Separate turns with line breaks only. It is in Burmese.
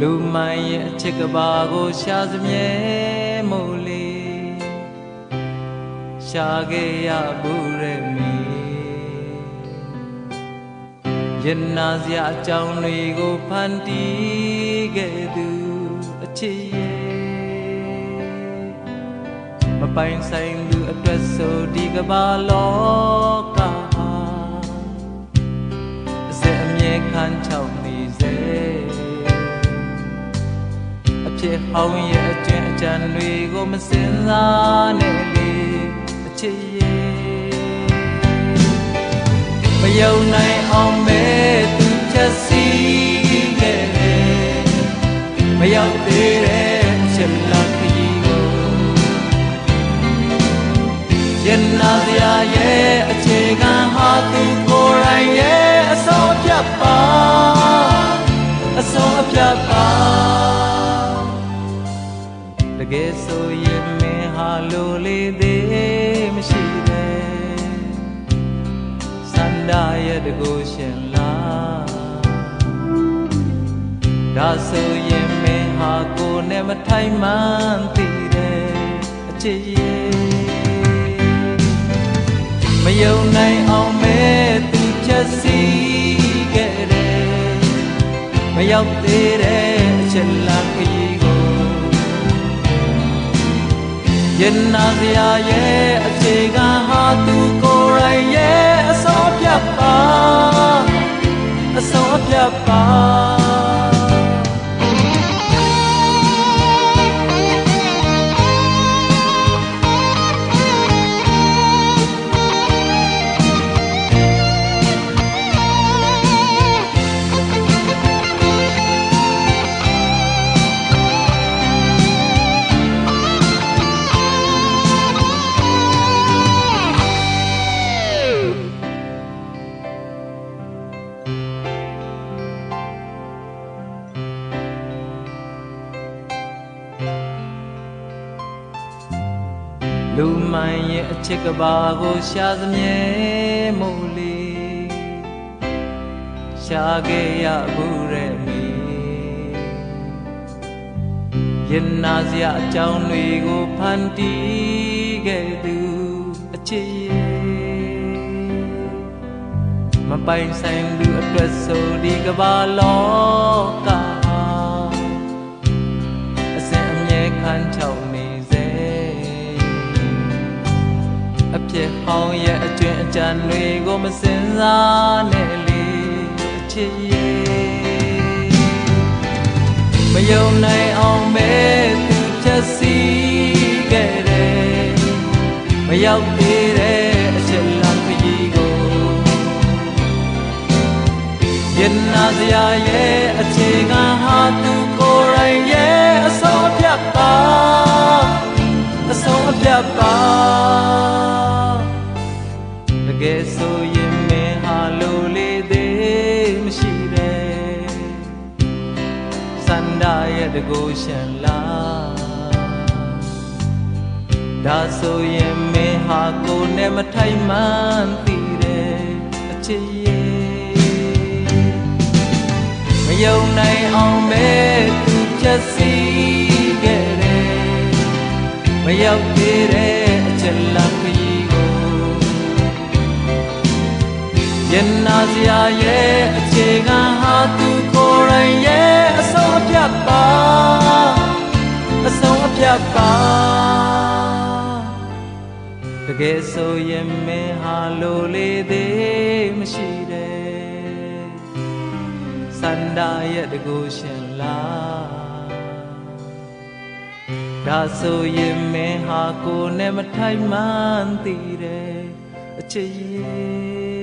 လူမိုင်းရဲ့အချစ်ကဘာကိုရှာစမြဲမို့လေရှာခဲ့ရဘူးရဲ့မီရင်နာစရာအကြောင်းတွေကိုဖန်တီးခဲ့သူအချစ်ရဲ့မပိုင်ဆိုင်သူအတွက်ဆိုဒီကဘာလောကအစအမြဲခံချောက်နေစေအဖြစ်ဟောင်းရဲ့အကျဉ်းအကြံတွေကိုမစင်စားနဲ့လေအချစ်ရဲ့မယုံနိုင်အောင်မဲ့သူချက်စီခဲ့တယ်မရောက်သေးတဲ့အချက်လက်ကြီးကိုရင်နာစရာရဲ့အခြေခံဟာသူကိုယ်တိုင်ရဲ့အစောပြတ်ပါအစောပြတ်ပါတကယ်ဆိုရင်မင်းဟာလိုလေသေးမရှိတဲ့စန္ဒရဲ့တကူရှင်လားဒါဆိုရင်မင်းဟာကိုယ်နဲ့မထိုင်မှန်းသိတဲ့အချစ်ရဲ့မယုံနိုင်အောင်မဲ့သူချက်စီခဲ့တယ်မရောက်သေးတဲ့အချက်လက်ကြီးကိုရင်နာစရာရဲ့အခြေခံဟာသူကိုယ်တိုင်ရဲ့အစောပြတ်ပါအစောပြတ်ပါလူမိုင်းရဲ့အချစ်ကဘာကိုရှာစမြဲမို့လေရှာခဲ့ရဘူးရဲ့မီရင်နာစရာအကြောင်းတွေကိုဖန်တီးခဲ့သူအချစ်ရဲ့မပိုင်ဆိုင်သူအတွက်ဆိုဒီကဘာလောကအစဉ်အမြဲခံချောက်နေအဖြစ်ဟောင်းရဲ့အကျွင့်အကြံတွေကိုမစင်စားနဲ့လေအချစ်ရဲ့မယုံနိုင်အောင်မဲ့သူချက်စီခဲ့တယ်မရောက်သေးတဲ့အချက်လက်ကြီးကိုရင်နာစရာရဲ့အခြေခံဟာသူကိုယ်တိုင်ရဲ့အစောပြတ်ပါအစောပြတ်ပါတကယ်ဆိုရင်မင်းဟာလိုလေသေးမရှိတဲ့စန္ဒရဲ့တကူရှင်လားဒါဆိုရင်မင်းဟာကိုယ်နဲ့မထိုင်မှန်းသိတဲ့အချစ်ရဲ့မယုံနိုင်အောင်မဲ့သူချက်စီခဲ့တယ်မရောက်သေးတဲ့အချက်လက်ကြီးရင်နာစရာရဲ့အခြေခံဟာသူကိုယ်တိုင်ရဲ့အစောပြတ်ပါအစောပြတ်ပါတကယ်ဆိုရင်မင်းဟာလိုလေသေးမရှိတဲ့စန္ဒရဲ့တကူရှင်လားဒါဆိုရင်မင်းဟာကိုယ်နဲ့မထိုင်မှန်းသိတဲ့အချစ်ရဲ့